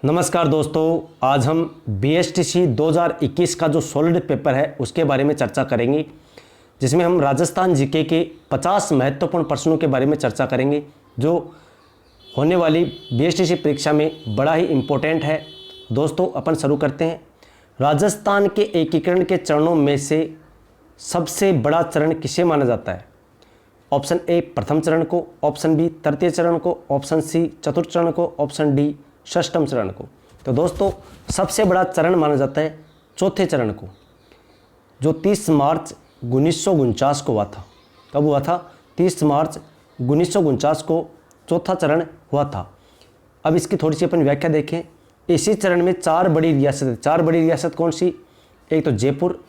नमस्कार दोस्तों, आज हम BSTC 2021 का जो सॉलिड पेपर है उसके बारे में चर्चा करेंगे, जिसमें हम राजस्थान जीके के 50 महत्वपूर्ण प्रश्नों के बारे में चर्चा करेंगे जो होने वाली BSTC परीक्षा में बड़ा ही इम्पोर्टेंट है। दोस्तों, अपन शुरू करते हैं। राजस्थान के एकीकरण के चरणों में से सबसे बड़ा चरण किसे माना जाता है? ऑप्शन ए प्रथम चरण को, ऑप्शन बी तृतीय चरण को, ऑप्शन सी चतुर्थ चरण को, ऑप्शन डी षष्ठम चरण को। तो दोस्तों, सबसे बड़ा चरण माना जाता है चौथे चरण को, जो 30 मार्च 1949 को हुआ था। कब हुआ था? 30 मार्च 1949 को चौथा चरण हुआ था। अब इसकी थोड़ी सी अपन व्याख्या देखें। इसी चरण में 4 बड़ी रियासत है। 4 बड़ी रियासत कौन सी? एक तो जयपुर,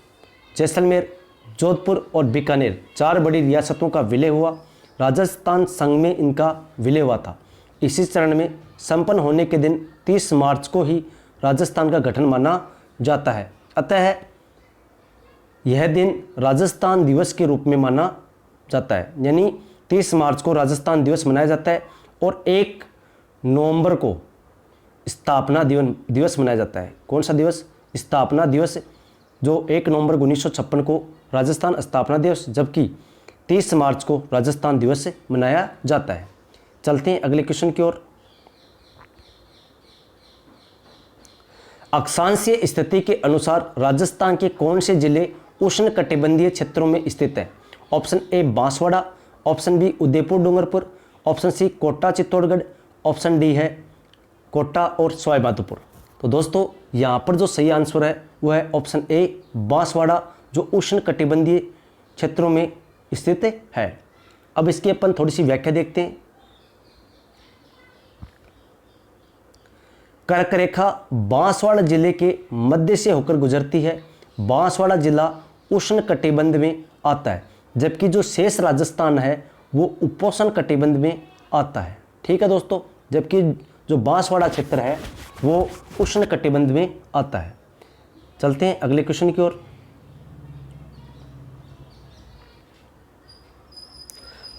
जैसलमेर, जोधपुर और बीकानेर। 4 बड़ी रियासतों का विलय हुआ। राजस्थान संघ में इनका विलय हुआ था। इसी चरण में संपन्न होने के दिन 30 मार्च को ही राजस्थान का गठन माना जाता है। अतः यह दिन राजस्थान दिवस के रूप में माना जाता है, यानी 30 मार्च को राजस्थान दिवस मनाया जाता है और 1 नवंबर को स्थापना दिवस मनाया जाता है। कौन सा दिवस? स्थापना दिवस, जो 1 नवंबर 1956 को राजस्थान स्थापना दिवस, जबकि 30 मार्च को राजस्थान दिवस मनाया जाता है। चलते हैं अगले क्वेश्चन की ओर। अक्षांशीय स्थिति के अनुसार राजस्थान के कौन से जिले उष्णकटिबंधीय क्षेत्रों में स्थित है? Option A Banswara, option B Udaipur Dungarpur, option C Kota Chittorgarh, option D है कोटा और सवाई माधोपुर। तो दोस्तों, यहाँ पर जो सही आंसर है वह है ऑप्शन ए बांसवाड़ा, जो उष्णकटिबंधीय क्षेत्रों में स्थित है। अब इसकी अपन थोड़ी सी व्याख्या देखते हैं। कर्क रेखा बांसवाड़ा जिले के मध्य से होकर गुजरती है। बांसवाड़ा जिला उष्णकटिबंध में आता है, जबकि जो शेष राजस्थान है वो उपोष्ण कटिबंध में आता है। ठीक है दोस्तों, जबकि जो बांसवाड़ा क्षेत्र है वो उष्णकटिबंध में आता है। चलते हैं अगले क्वेश्चन की ओर।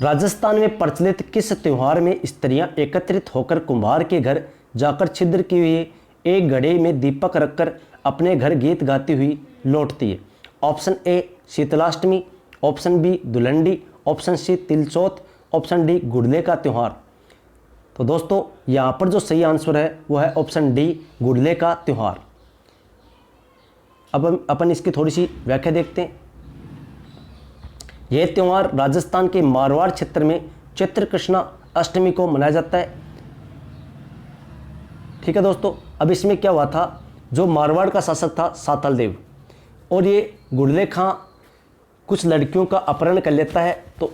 राजस्थान में प्रचलित किस त्योहार में स्त्रियां एकत्रित होकर कुम्हार के घर जाकर छिद्र किए हुए एक घड़े में दीपक रखकर अपने घर गीत गाती हुई लौटती है? Option A Sheetlashtami, option B Dhulandi, option C Tilchauth, option D Gudle का त्यौहार। तो दोस्तों, यहाँ पर जो सही आंसर है वो है ऑप्शन डी गुड़ले का त्यौहार। अब अपन इसकी थोड़ी सी व्याख्या देखते हैं। यह त्यौहार राजस्थान के मारवाड़ क्षेत्र में चैत्र कृष्णा अष्टमी को मनाया जाता है। ठीक है दोस्तों, अब इसमें क्या हुआ था, जो मारवाड़ का शासक था सातल देव, और ये गुड़ले खां कुछ लड़कियों का अपहरण कर लेता है। तो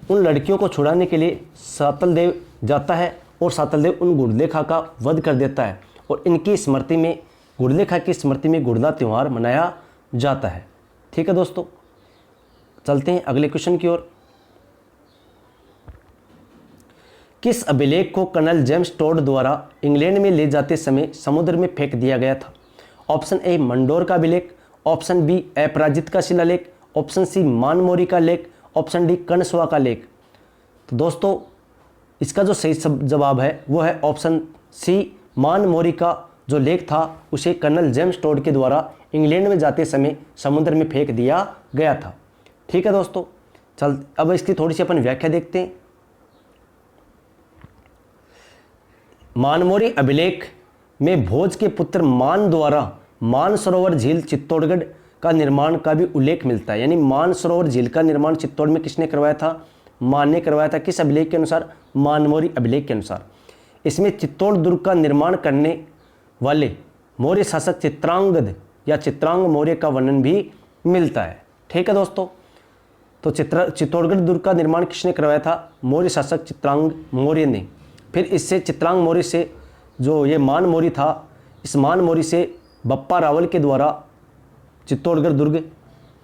उन लड़कियों को छुड़ाने के लिए सातल देव जाता है और सातल देव उन गुड़ले खां का वध कर देता है, और इनकी स्मृति में, गुड़ले खां की स्मृति में गुड़ला त्यौहार मनाया जाता है। ठीक है दोस्तों, चलते हैं अगले क्वेश्चन की ओर। किस अभिलेख को कर्नल जेम्स टोड द्वारा इंग्लैंड में ले जाते समय समुद्र में फेंक दिया गया था? ऑप्शन ए मंडोर का अभिलेख, ऑप्शन बी अपराजित का शिलालेख, ऑप्शन सी मानमोरी का लेख, ऑप्शन डी कर्णसुआ का लेख। तो दोस्तों, इसका जो सही जवाब है वो है ऑप्शन सी मानमोरी का जो लेख था उसे कर्नल जेम्स टोड के द्वारा इंग्लैंड में जाते समय समुद्र में फेंक दिया गया था। ठीक है दोस्तों, अब इसकी थोड़ी सी अपन व्याख्या देखते हैं। मानमोरी अभिलेख में भोज के पुत्र मान द्वारा मानसरोवर झील चित्तौड़गढ़ का निर्माण का भी उल्लेख मिलता है। यानी मानसरोवर झील का निर्माण चित्तौड़ में किसने करवाया था? मान ने करवाया था। किस अभिलेख के अनुसार? मानमोरी अभिलेख के अनुसार। इसमें चित्तौड़ दुर्ग का निर्माण करने वाले मौर्य शासक चित्रांगद या चित्रांग मौर्य का वर्णन भी मिलता है। ठीक है दोस्तों, तो चित्तौड़गढ़ दुर्ग का निर्माण किसने करवाया था? मौर्य शासक चित्रांग मौर्य ने। फिर इससे चित्रांग मौर्य से जो ये मान मौर्य था, इस मान मौर्य से बप्पा रावल के द्वारा चित्तौड़गढ़ दुर्ग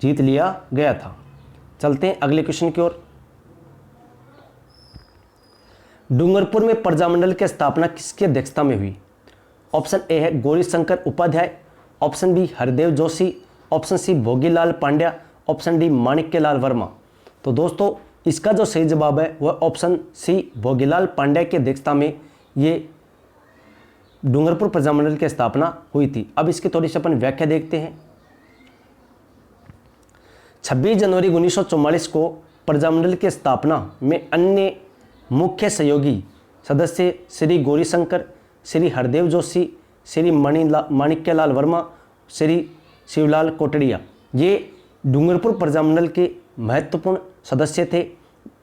जीत लिया गया था। चलते हैं अगले क्वेश्चन की ओर। डूंगरपुर में प्रजामंडल की स्थापना किसकी अध्यक्षता में हुई? ऑप्शन ए है Gaurishankar Upadhyay, option B Hardev Joshi, option C Bhogilal Pandya, option D Manikyalal Verma. तो दोस्तों, इसका जो सही जवाब है वह ऑप्शन सी भोगीलाल पांड्या की अध्यक्षता में ये डूंगरपुर प्रजामंडल की स्थापना हुई थी। अब इसकी थोड़ी सी अपन व्याख्या देखते हैं। 26 जनवरी 1944 को प्रजामंडल की स्थापना में अन्य मुख्य सहयोगी सदस्य श्री गौरीशंकर, श्री हरदेव जोशी, श्री माणिक्यलाल वर्मा, श्री शिवलाल कोटड़िया, ये डूंगरपुर प्रजामंडल के महत्वपूर्ण सदस्य थे।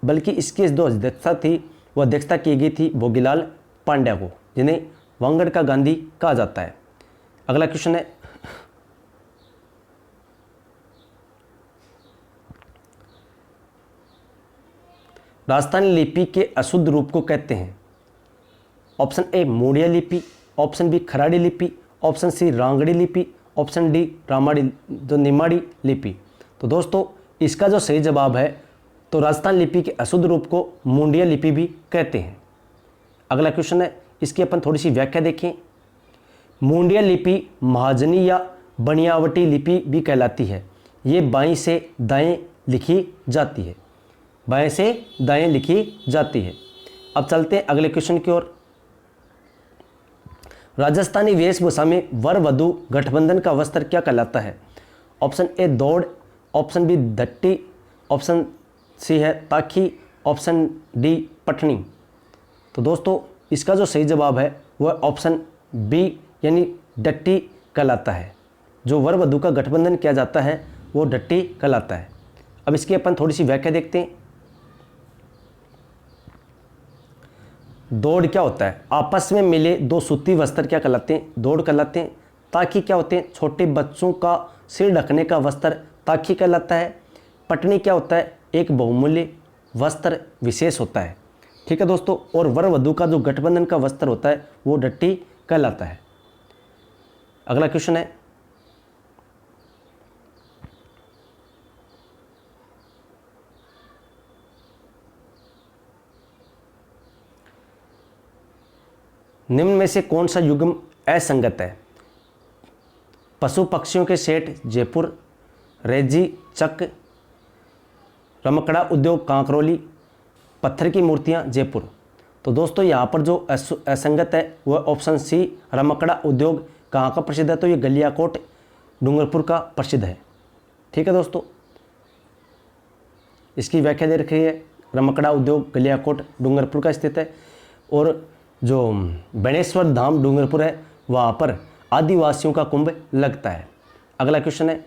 बल्कि इसकी जो अध्यक्षता थी वह अध्यक्षता की गई थी भोगीलाल पांड्या को, जिन्हें वांगड़ का गांधी कहा जाता है। अगला क्वेश्चन है, राजस्थानी लिपि के अशुद्ध रूप को कहते हैं। ऑप्शन ए मोड़िया लिपि, ऑप्शन बी खराड़ी लिपि, ऑप्शन सी रांगड़ी लिपि, ऑप्शन डी निमाड़ी लिपि। तो दोस्तों इसका जो सही जवाब है तो राजस्थान लिपि के अशुद्ध रूप को मुंडिया लिपि भी कहते हैं। अगला क्वेश्चन है, इसकी अपन थोड़ी सी व्याख्या देखें। मुंडिया लिपि महाजनी या बनियावटी लिपि भी कहलाती है। ये बाएं से दाएं लिखी जाती है, बाएं से दाएं लिखी जाती है। अब चलते हैं अगले क्वेश्चन की ओर। राजस्थानी वेशभूषा में वर वधु गठबंधन का वस्त्र क्या कहलाता है? ऑप्शन ए दौड़, ऑप्शन बी धट्टी, ऑप्शन सी है ताखी, ऑप्शन डी पटनी। तो दोस्तों इसका जो सही जवाब है वह ऑप्शन बी यानी डट्टी कहलाता है। जो वर वधु का गठबंधन किया जाता है वो डट्टी कहलाता है। अब इसकी अपन थोड़ी सी व्याख्या देखते हैं। दौड़ क्या होता है? आपस में मिले दो सूती वस्त्र क्या कहलाते हैं? दौड़ कहलाते हैं। ताखी क्या होते हैं? छोटे बच्चों का सिर ढकने का वस्त्र ताखी कहलाता है। पटनी क्या होता है? एक बहुमूल्य वस्त्र विशेष होता है। ठीक है दोस्तों, और वर वधु का जो गठबंधन का वस्त्र होता है वो डट्टी कहलाता है। अगला क्वेश्चन है, निम्न में से कौन सा युग्म असंगत है? पशु पक्षियों के सेठ जयपुर, रेजी चक, रमकड़ा उद्योग कांकरोली, पत्थर की मूर्तियां जयपुर। तो दोस्तों यहाँ पर जो असंगत है वह ऑप्शन सी रमकड़ा उद्योग कहाँ का प्रसिद्ध है? तो ये गलियाकोट डूंगरपुर का प्रसिद्ध है। ठीक है दोस्तों, इसकी व्याख्या दे रखी है। रमकड़ा उद्योग गलियाकोट डूंगरपुर का स्थित है। और जो बेणेश्वर धाम डूंगरपुर है वहाँ पर आदिवासियों का कुंभ लगता है। अगला क्वेश्चन है,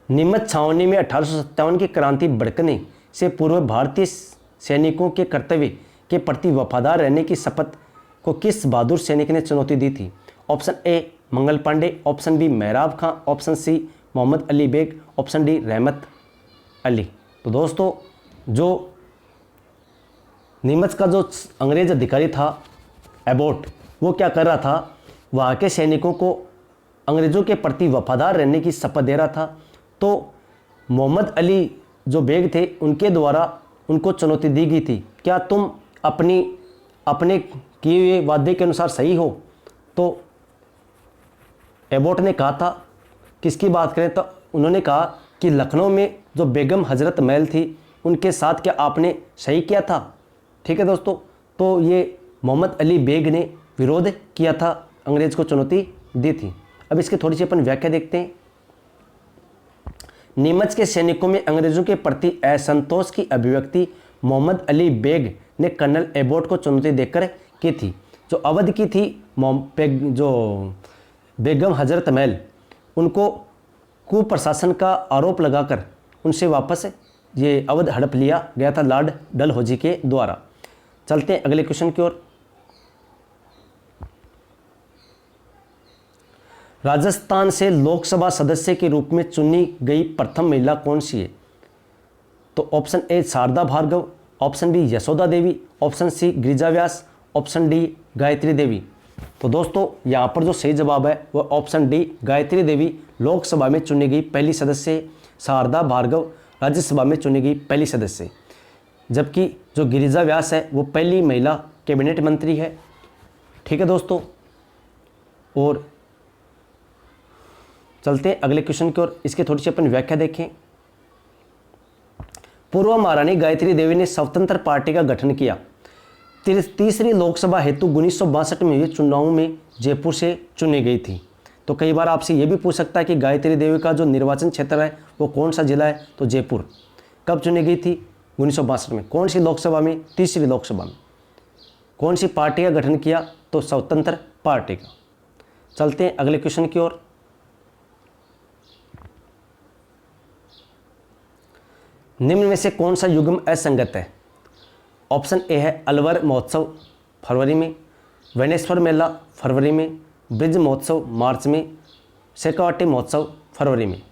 नीमच छावनी में 1857 की क्रांति भड़कने से पूर्व भारतीय सैनिकों के कर्तव्य के प्रति वफादार रहने की शपथ को किस बहादुर सैनिक ने चुनौती दी थी? Option A Mangal Pandey, option B Mehrab Khan, option C Mohammad Ali Beg, option D Rahmat Ali. तो दोस्तों जो नीमच का जो अंग्रेज अधिकारी था एबोट, वो क्या कर रहा था? वहाँ के सैनिकों को अंग्रेज़ों के प्रति वफादार रहने की शपथ दे रहा था। तो मोहम्मद अली जो बेग थे उनके द्वारा उनको चुनौती दी गई थी, क्या तुम अपने किए हुए वादे के अनुसार सही हो? तो एबोट ने कहा था, किसकी बात करें तो उन्होंने कहा कि लखनऊ में जो बेगम हजरत महल थी उनके साथ क्या आपने सही किया था? ठीक है दोस्तों, तो ये मोहम्मद अली बेग ने विरोध किया था, अंग्रेज को चुनौती दी थी। अब इसकी थोड़ी सी अपन व्याख्या देखते हैं। नीमच के सैनिकों में अंग्रेजों के प्रति असंतोष की अभिव्यक्ति मोहम्मद अली बेग ने कर्नल एबोट को चुनौती देकर की थी। जो अवध की थी जो बेगम हजरत महल, उनको कुप्रशासन का आरोप लगाकर उनसे वापस ये अवध हड़प लिया गया था लॉर्ड डलहौजी के द्वारा। चलते हैं अगले क्वेश्चन की ओर। राजस्थान से लोकसभा सदस्य के रूप में चुनी गई प्रथम महिला कौन सी है? तो option A Sharda Bhargava, option B Yashoda Devi, option C Girija Vyas, option D Gayatri Devi. तो दोस्तों यहाँ पर जो सही जवाब है वह ऑप्शन डी गायत्री देवी लोकसभा में चुनी गई पहली सदस्य है। शारदा भार्गव राज्यसभा में चुनी गई पहली सदस्य, जबकि जो गिरिजा व्यास है वो पहली महिला कैबिनेट मंत्री है। ठीक है दोस्तों, और चलते हैं अगले क्वेश्चन की ओर। इसके थोड़ी सी अपन व्याख्या देखें। पूर्व महारानी गायत्री देवी ने स्वतंत्र पार्टी का गठन किया। तीसरी लोकसभा हेतु 1962 में हुए चुनाव में जयपुर से चुनी गई थी। तो कई बार आपसे ये भी पूछ सकता है कि गायत्री देवी का जो निर्वाचन क्षेत्र है वो कौन सा जिला है, तो जयपुर। कब चुनी गई थी? 1962 में। कौन सी लोकसभा में? तीसरी लोकसभा में। कौन सी पार्टी का गठन किया? तो स्वतंत्र पार्टी का। चलते हैं अगले क्वेश्चन की ओर। निम्न में से कौन सा युग्म असंगत है? ऑप्शन ए है अलवर महोत्सव फरवरी में, वेनेश्वर मेला फरवरी में, ब्रिज महोत्सव मार्च में, शेखावाटी महोत्सव फरवरी में।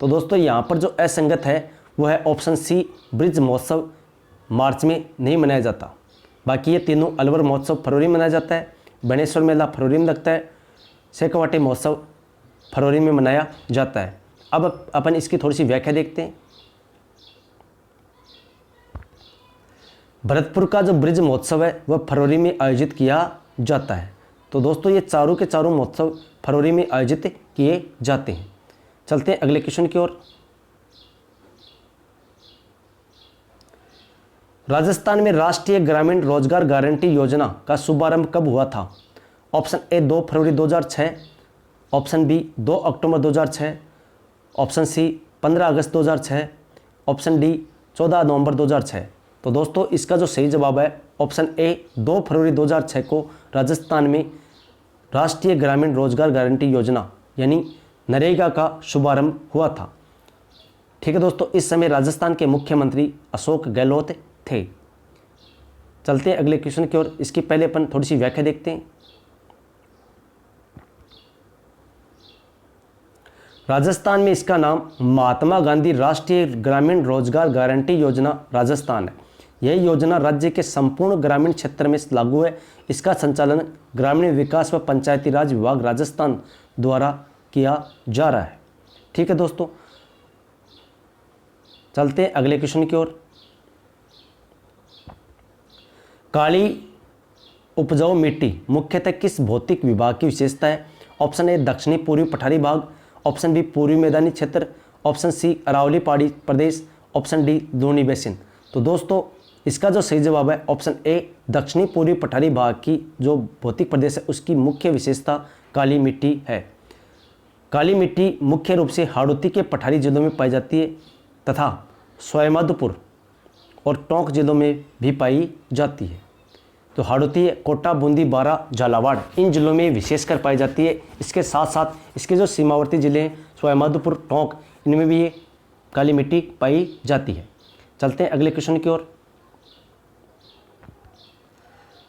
तो दोस्तों यहाँ पर जो असंगत है वो है ऑप्शन सी, ब्रिज महोत्सव मार्च में नहीं मनाया जाता। बाकी ये तीनों, अलवर महोत्सव फरवरी में मनाया जाता है, वेनेश्वर मेला फरवरी में लगता है, शेखावाटी महोत्सव फरवरी में मनाया जाता है। अब अपन इसकी थोड़ी सी व्याख्या देखते हैं। भरतपुर का जो ब्रिज महोत्सव है वह फरवरी में आयोजित किया जाता है। तो दोस्तों ये चारों के चारों महोत्सव फरवरी में आयोजित किए जाते हैं। चलते हैं अगले क्वेश्चन की ओर। राजस्थान में राष्ट्रीय ग्रामीण रोजगार गारंटी योजना का शुभारंभ कब हुआ था? ऑप्शन ए 2 फरवरी 2006, ऑप्शन बी 2 अक्टूबर 2006, ऑप्शन सी 15 अगस्त 2006, ऑप्शन डी 14 नवंबर 2006। तो दोस्तों इसका जो सही जवाब है ऑप्शन ए 2 फरवरी 2006 को राजस्थान में राष्ट्रीय ग्रामीण रोजगार गारंटी योजना यानी नरेगा का शुभारंभ हुआ था। ठीक है दोस्तों, इस समय राजस्थान के मुख्यमंत्री अशोक गहलोत थे। चलते हैं अगले क्वेश्चन की ओर। इसकी पहले अपन थोड़ी सी व्याख्या देखते हैं। राजस्थान में इसका नाम महात्मा गांधी राष्ट्रीय ग्रामीण रोजगार गारंटी योजना राजस्थान है। यह योजना राज्य के संपूर्ण ग्रामीण क्षेत्र में लागू है। इसका संचालन ग्रामीण विकास व पंचायती राज विभाग राजस्थान द्वारा किया जा रहा है। ठीक है दोस्तों, चलते हैं अगले क्वेश्चन की ओर। काली उपजाऊ मिट्टी मुख्यतः किस भौतिक विभाग की विशेषता है? ऑप्शन ए दक्षिणी पूर्वी पठारी भाग, ऑप्शन बी पूर्वी मैदानी क्षेत्र, ऑप्शन सी अरावली पहाड़ी प्रदेश, ऑप्शन डी द्रोणी बेसिन। तो दोस्तों इसका जो सही जवाब है ऑप्शन ए दक्षिणी पूर्वी पठारी भाग की जो भौतिक प्रदेश है उसकी मुख्य विशेषता काली मिट्टी है। काली मिट्टी मुख्य रूप से हाड़ौती के पठारी जिलों में पाई जाती है तथा सवाईमाधोपुर और टोंक जिलों में भी पाई जाती है। तो हाड़ौती, कोटा, बूंदी, बारा, झालावाड़ इन जिलों में विशेषकर पाई जाती है। इसके साथ साथ इसके जो सीमावर्ती जिले हैं सवाईमाधोपुर, टोंक, इनमें भी ये काली मिट्टी पाई जाती है। चलते हैं अगले क्वेश्चन की ओर।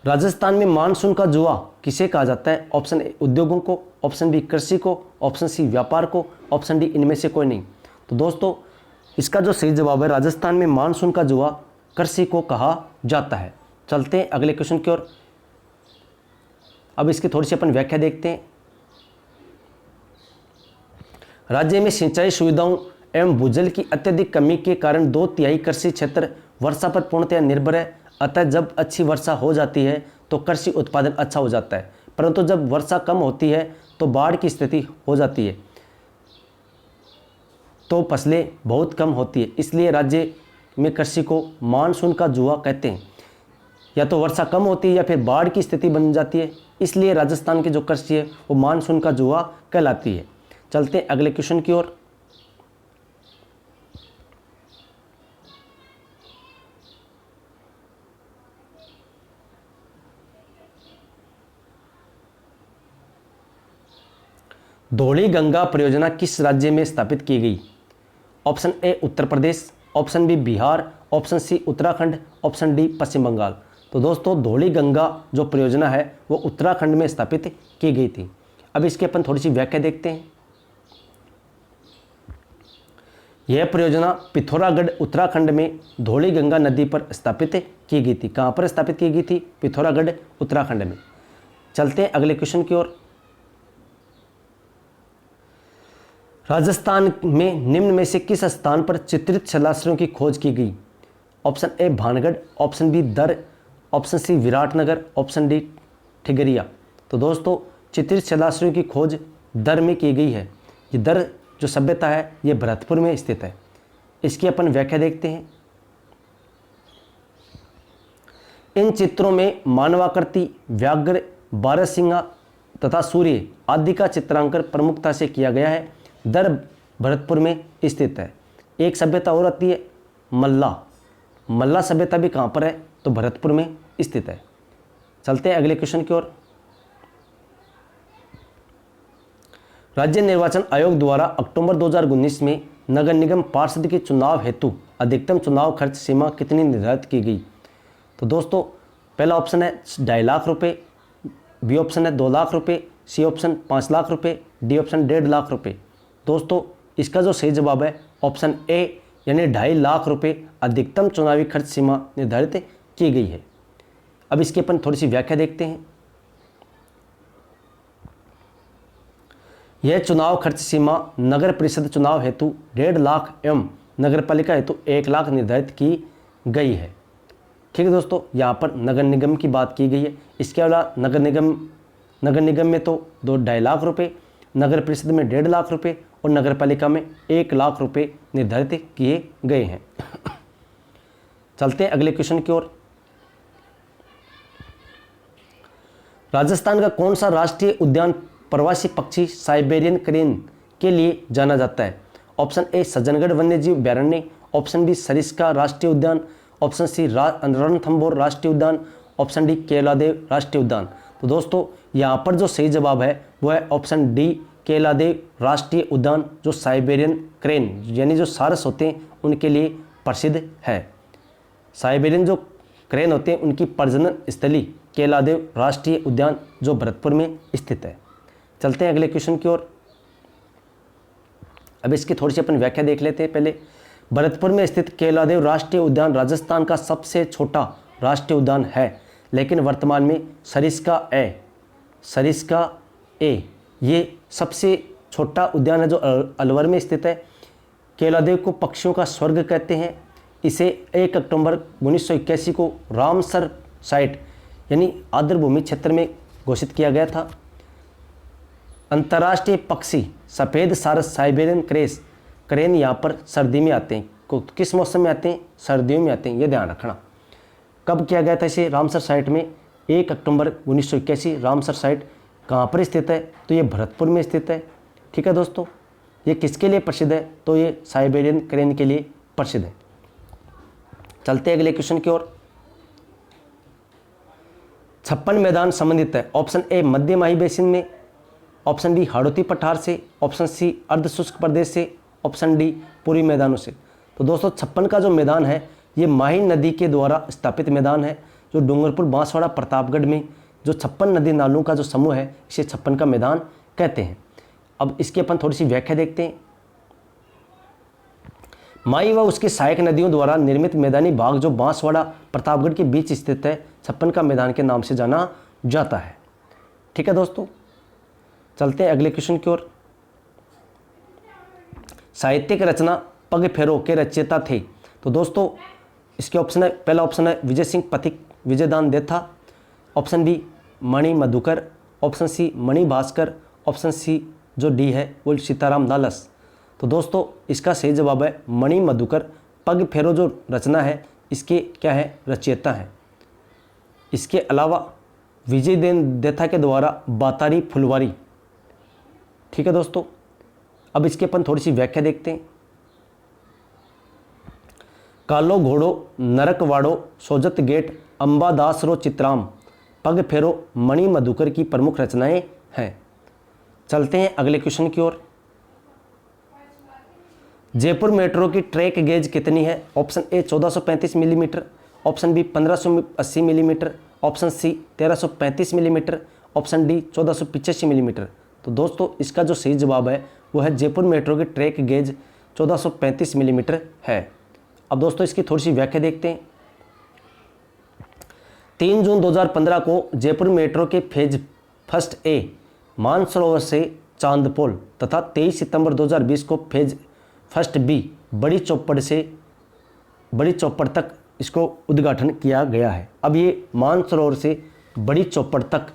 राजस्थान में मानसून का जुआ किसे कहा जाता है? ऑप्शन ए उद्योगों को, ऑप्शन बी कृषि को, ऑप्शन सी व्यापार को, ऑप्शन डी इनमें से कोई नहीं। तो दोस्तों इसका जो सही जवाब है राजस्थान में मानसून का जुआ कृषि को कहा जाता है। चलते हैं अगले क्वेश्चन की ओर। अब इसकी थोड़ी सी अपन व्याख्या देखते हैं। राज्य में सिंचाई सुविधाओं एवं भूजल की अत्यधिक कमी के कारण 2/3 कृषि क्षेत्र वर्षा पर पूर्णतः निर्भर है। अतः जब अच्छी वर्षा हो जाती है तो कृषि उत्पादन अच्छा हो जाता है, परंतु जब वर्षा कम होती है तो बाढ़ की स्थिति हो जाती है, तो फसलें बहुत कम होती है। इसलिए राज्य में कृषि को मानसून का जुआ कहते हैं। या तो वर्षा कम होती है या फिर बाढ़ की स्थिति बन जाती है, इसलिए राजस्थान की जो कृषि है वो मानसून का जुआ कहलाती है। चलते हैं अगले क्वेश्चन की ओर। धौली गंगा परियोजना किस राज्य में स्थापित की गई? Option A Uttar Pradesh, option B Bihar, option C Uttarakhand, option D Paschim Bangal. तो दोस्तों धौली गंगा जो परियोजना है वो उत्तराखंड में स्थापित की गई थी। अब इसकी अपन थोड़ी सी व्याख्या देखते हैं। यह परियोजना पिथौरागढ़ उत्तराखंड में धौली गंगा नदी पर स्थापित की गई थी। कहाँ पर स्थापित की गई थी? पिथौरागढ़ उत्तराखंड में। चलते हैं अगले क्वेश्चन की ओर। राजस्थान में निम्न में से किस स्थान पर चित्रित शैलाश्रयों की खोज की गई? Option A Bhangarh, option B Dar, option C Viratnagar, option D Thigariya. तो दोस्तों चित्रित शैलाश्रयों की खोज दर में की गई है। ये दर जो सभ्यता है ये भरतपुर में स्थित है। इसकी अपन व्याख्या देखते हैं। इन चित्रों में मानवाकृति, व्याघ्र, बारहसिंगा तथा सूर्य आदि का चित्रांकन प्रमुखता से किया गया है। दर भरतपुर में स्थित है। एक सभ्यता और आती है मल्ला। मल्ला सभ्यता भी कहाँ पर है? तो भरतपुर में स्थित है। चलते हैं अगले क्वेश्चन की ओर। राज्य निर्वाचन आयोग द्वारा अक्टूबर 2019 में नगर निगम पार्षद के चुनाव हेतु अधिकतम चुनाव खर्च सीमा कितनी निर्धारित की गई? तो दोस्तों पहला ऑप्शन है 2.5 लाख रुपये, बी ऑप्शन है 2 लाख रुपये, सी ऑप्शन 5 लाख रुपये, डी ऑप्शन 1.5 लाख रुपये। दोस्तों इसका जो सही जवाब है ऑप्शन ए यानी 2.5 लाख रुपये अधिकतम चुनावी खर्च सीमा निर्धारित की गई है। अब इसकी अपन थोड़ी सी व्याख्या देखते हैं। यह चुनाव खर्च सीमा नगर परिषद चुनाव हेतु 1.5 लाख एवं नगर पालिका हेतु 1 लाख निर्धारित की गई है। ठीक है दोस्तों, यहाँ पर नगर निगम की बात की गई है। इसके अलावा नगर निगम में तो 2.5 लाख रुपये, नगर परिषद में 1.5 लाख रुपये और नगर पालिका में 1 लाख रुपये निर्धारित किए गए हैं। चलते हैं अगले क्वेश्चन की ओर। राजस्थान का कौन सा राष्ट्रीय उद्यान प्रवासी पक्षी साइबेरियन क्रेन के लिए जाना जाता है? ऑप्शन ए सज्जनगढ़ वन्यजीव अभयारण्य, ऑप्शन बी सरिस्का राष्ट्रीय उद्यान, ऑप्शन सी रणथंभौर राष्ट्रीय उद्यान, ऑप्शन डी केलादेव राष्ट्रीय उद्यान। तो दोस्तों यहाँ पर जो सही जवाब है वो है ऑप्शन डी केलादेव राष्ट्रीय उद्यान, जो साइबेरियन क्रेन यानी जो सारस होते हैं उनके लिए प्रसिद्ध है। साइबेरियन जो क्रेन होते हैं उनकी प्रजनन स्थली केलादेव राष्ट्रीय उद्यान जो भरतपुर में स्थित है। चलते हैं अगले क्वेश्चन की ओर। अब इसकी थोड़ी सी अपन व्याख्या देख लेते हैं। पहले भरतपुर में स्थित केलादेव राष्ट्रीय उद्यान राजस्थान का सबसे छोटा राष्ट्रीय उद्यान है, लेकिन वर्तमान में सरिस्का ए ये सबसे छोटा उद्यान है जो अलवर में स्थित है। केलादेव को पक्षियों का स्वर्ग कहते हैं। इसे 1 अक्टूबर 1981 को रामसर साइट यानी आर्द्रभूमि क्षेत्र में घोषित किया गया था। अंतर्राष्ट्रीय पक्षी सफ़ेद सारस साइबेरियन क्रेन यहाँ पर सर्दी में आते हैं। किस मौसम में आते हैं? सर्दियों में आते हैं, ये ध्यान रखना। कब किया गया था इसे? रामसर साइट में 1 अक्टूबर 1981। रामसर साइट कहाँ पर स्थित है? तो ये भरतपुर में स्थित है। ठीक है दोस्तों, ये किसके लिए प्रसिद्ध है? तो ये साइबेरियन क्रेन के लिए प्रसिद्ध है। चलते हैं अगले क्वेश्चन की ओर। 56 मैदान संबंधित है। ऑप्शन ए मध्य माही बेसिन में, ऑप्शन बी हाड़ौती पठार से, ऑप्शन सी अर्ध शुष्क प्रदेश से, ऑप्शन डी पूर्वी मैदानों से। तो दोस्तों 56 का जो मैदान है ये माही नदी के द्वारा स्थापित मैदान है, जो डूंगरपुर, बांसवाड़ा, प्रतापगढ़ में जो 56 नदी नालों का जो समूह है इसे 56 का मैदान कहते हैं। अब इसकी अपन थोड़ी सी व्याख्या देखते हैं। माही व उसकी सहायक नदियों द्वारा निर्मित मैदानी भाग जो बांसवाड़ा, प्रतापगढ़ के बीच स्थित है 56 का मैदान के नाम से जाना जाता है। ठीक है दोस्तों, चलते हैं अगले क्वेश्चन की ओर। साहित्यिक रचना पग फेरो के रचयिता थे। तो दोस्तों इसके ऑप्शन है, पहला ऑप्शन है विजय सिंह पथिक, विजयदान देथा, ऑप्शन बी मणि मधुकर, ऑप्शन सी मणि भास्कर, ऑप्शन सी जो डी है वो सीताराम दालस। तो दोस्तों इसका सही जवाब है मणि मधुकर। पग फेरो जो रचना है इसके क्या है? रचयिता है। इसके अलावा विजय देथा के द्वारा बातारी फुलवारी। ठीक है दोस्तों, अब इसके अपन थोड़ी सी व्याख्या देखते हैं। कालो घोड़ो, नरकवाड़ो, सोजत गेट, अंबादासरो चित्राम, पग फेरो मणि मधुकर की प्रमुख रचनाएं हैं। चलते हैं अगले क्वेश्चन की ओर। जयपुर मेट्रो की ट्रैक गेज कितनी है? Option A 1435 millimetre, option B 1580 millimetre, option C 1335 millimetre, option D 1485 millimetre. तो दोस्तों इसका जो सही जवाब है वो है जयपुर मेट्रो की ट्रैक गेज 1435 मिलीमीटर है। अब दोस्तों इसकी थोड़ी सी व्याख्या देखते हैं। 3 जून 2015 को जयपुर मेट्रो के फेज फर्स्ट ए मानसरोवर से चांदपोल तथा 23 सितंबर 2020 को फेज फर्स्ट बी बड़ी चौपड़ तक इसको उद्घाटन किया गया है। अब ये मानसरोवर से बड़ी चौपड़ तक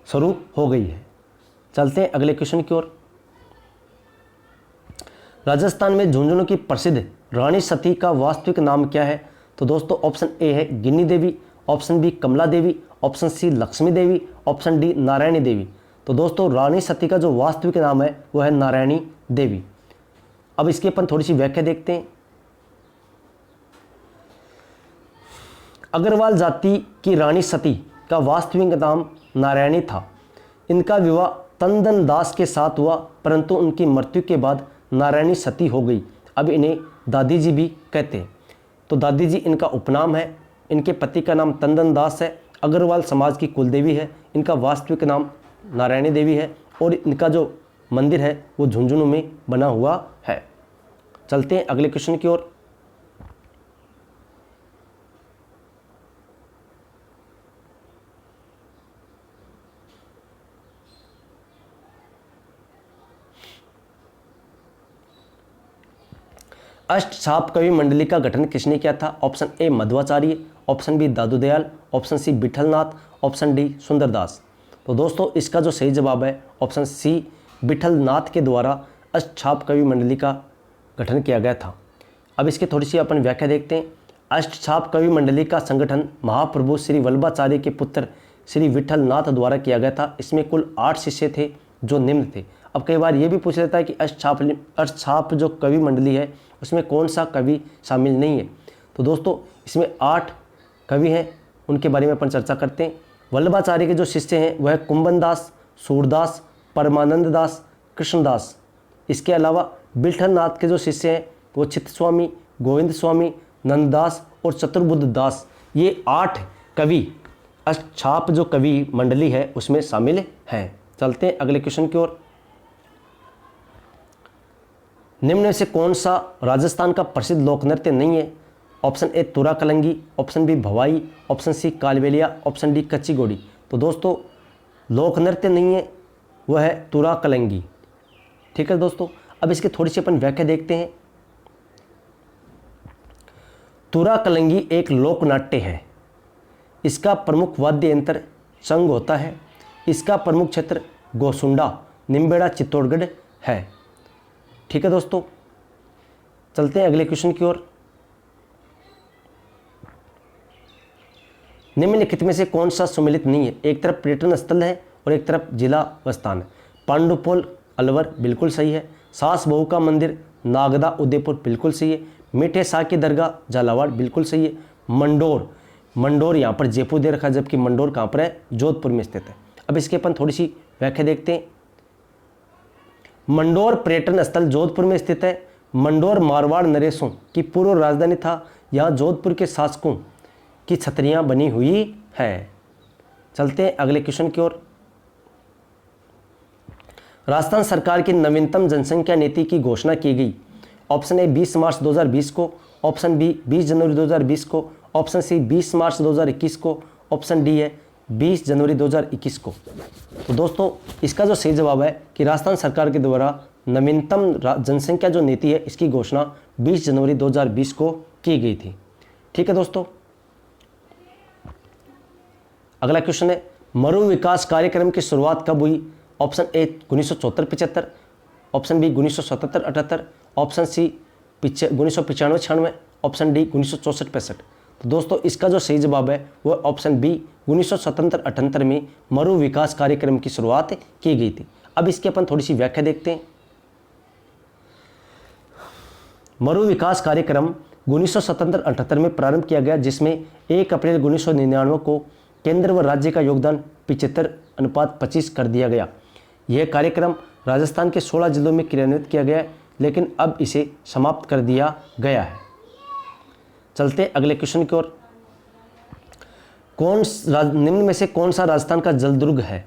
शुरू हो गई है। चलते हैं अगले क्वेश्चन की ओर। राजस्थान में झुंझुनू की प्रसिद्ध रानी सती का वास्तविक नाम क्या है? तो दोस्तों ऑप्शन ए है गिन्नी देवी, ऑप्शन बी कमला देवी, ऑप्शन सी लक्ष्मी देवी, ऑप्शन डी नारायणी देवी। तो दोस्तों रानी सती का जो वास्तविक नाम है वो है नारायणी देवी। अब इसकी अपन थोड़ी सी व्याख्या देखते हैं। अग्रवाल जाति की रानी सती का वास्तविक नाम नारायणी था। इनका विवाह तंदन दास के साथ हुआ, परंतु उनकी मृत्यु के बाद नारायणी सती हो गई। अब इन्हें दादी जी भी कहते हैं। तो दादी जी इनका उपनाम है। इनके पति का नाम तंदन दास है, अग्रवाल समाज की कुलदेवी है। इनका वास्तविक नाम नारायणी देवी है और इनका जो मंदिर है वो झुंझुनू में बना हुआ है। चलते हैं अगले क्वेश्चन की ओर। अष्टछाप कवि मंडली का गठन किसने किया था? Option A Madhvacharya, option B Dadu Dayal, option C Vithalnath, option D Sundardas. तो दोस्तों इसका जो सही जवाब है ऑप्शन सी विठलनाथ के द्वारा अष्टछाप कवि मंडली का गठन किया गया था। अब इसकी थोड़ी सी अपन व्याख्या देखते हैं। अष्टछाप कवि मंडली का संगठन महाप्रभु श्री वल्लभाचार्य के पुत्र श्री विठलनाथ द्वारा किया गया था। इसमें कुल 8 शिष्य थे जो निम्न थे। अब कई बार ये भी पूछ लेता है कि अष्टछाप जो कवि मंडली है उसमें कौन सा कवि शामिल नहीं है। तो दोस्तों इसमें 8 कवि हैं, उनके बारे में अपन चर्चा करते हैं। वल्लभाचार्य के जो शिष्य हैं वह कुंभन दास, सूरदास, परमानंद दास, कृष्णदास। इसके अलावा विठलनाथ के जो शिष्य हैं वो चित्त स्वामी, गोविंद स्वामी, नंददास और चतुर्बुद्ध दास। ये 8 कवि अष्टछाप जो कवि मंडली है उसमें शामिल हैं। चलते हैं अगले क्वेश्चन की ओर। निम्न में से कौन सा राजस्थान का प्रसिद्ध लोक नृत्य नहीं है? Option A Tura Kalangi, option B Bhavai, option C Kalbelia, option D Kachchhi Ghodi. तो दोस्तों लोक नृत्य नहीं है, वह है तुरा कलंगी। ठीक है दोस्तों, अब इसकी थोड़ी सी अपन व्याख्या देखते हैं। तुरा कलंगी एक लोक नाट्य है। इसका प्रमुख वाद्य यंत्र चंग होता है। इसका प्रमुख क्षेत्र गोसुंडा, निम्बेड़ा, चित्तौड़गढ़ है। ठीक है दोस्तों, चलते हैं अगले क्वेश्चन की ओर। निम्नलिखित में से कौन सा सुमेलित नहीं है? एक तरफ पर्यटन स्थल है और एक तरफ जिला व स्थान है। पांडुपोल अलवर बिल्कुल सही है। सास बहू का मंदिर नागदा उदयपुर बिल्कुल सही है। मीठे शाह की दरगाह झालावाड़ बिल्कुल सही है। मंडोर यहाँ पर जयपुर दे रखा है, जबकि मंडोर कहाँ पर है? जोधपुर में स्थित है। अब इसके अपन थोड़ी सी व्याख्या देखते हैं। मंडोर पर्यटन स्थल जोधपुर में स्थित है। मंडोर मारवाड़ नरेशों की पूर्व राजधानी था। यहाँ जोधपुर के शासकों की छतरियाँ बनी हुई है। चलते हैं अगले क्वेश्चन की ओर। राजस्थान सरकार की नवीनतम जनसंख्या नीति की घोषणा की गई। ऑप्शन ए 20 मार्च 2020 को, ऑप्शन बी 20 जनवरी 2020 को, ऑप्शन सी 20 मार्च 2021 को, ऑप्शन डी है 20 जनवरी 2021 को। तो दोस्तों इसका जो सही जवाब है कि राजस्थान सरकार के द्वारा नवीनतम जनसंख्या जो नीति है इसकी घोषणा 20 जनवरी 2020 को की गई थी। ठीक है दोस्तों, अगला क्वेश्चन है मरु विकास कार्यक्रम की शुरुआत कब हुई? Option A 1974-75, option B 1977-78, option C 1995-96, option D 1964-65। तो दोस्तों इसका जो सही जवाब है वो ऑप्शन बी 1977-78 में मरु विकास कार्यक्रम की शुरुआत की गई थी। अब इसकी अपन थोड़ी सी व्याख्या देखते हैं। मरु विकास कार्यक्रम 1977-78 में प्रारंभ किया गया, जिसमें 1 अप्रैल 1999 को केंद्र व राज्य का योगदान 75:25 कर दिया गया। यह कार्यक्रम राजस्थान के 16 जिलों में क्रियान्वित किया गया, लेकिन अब इसे समाप्त कर दिया गया है। चलते अगले क्वेश्चन की ओर। निम्न में से कौन सा राजस्थान का जलदुर्ग है?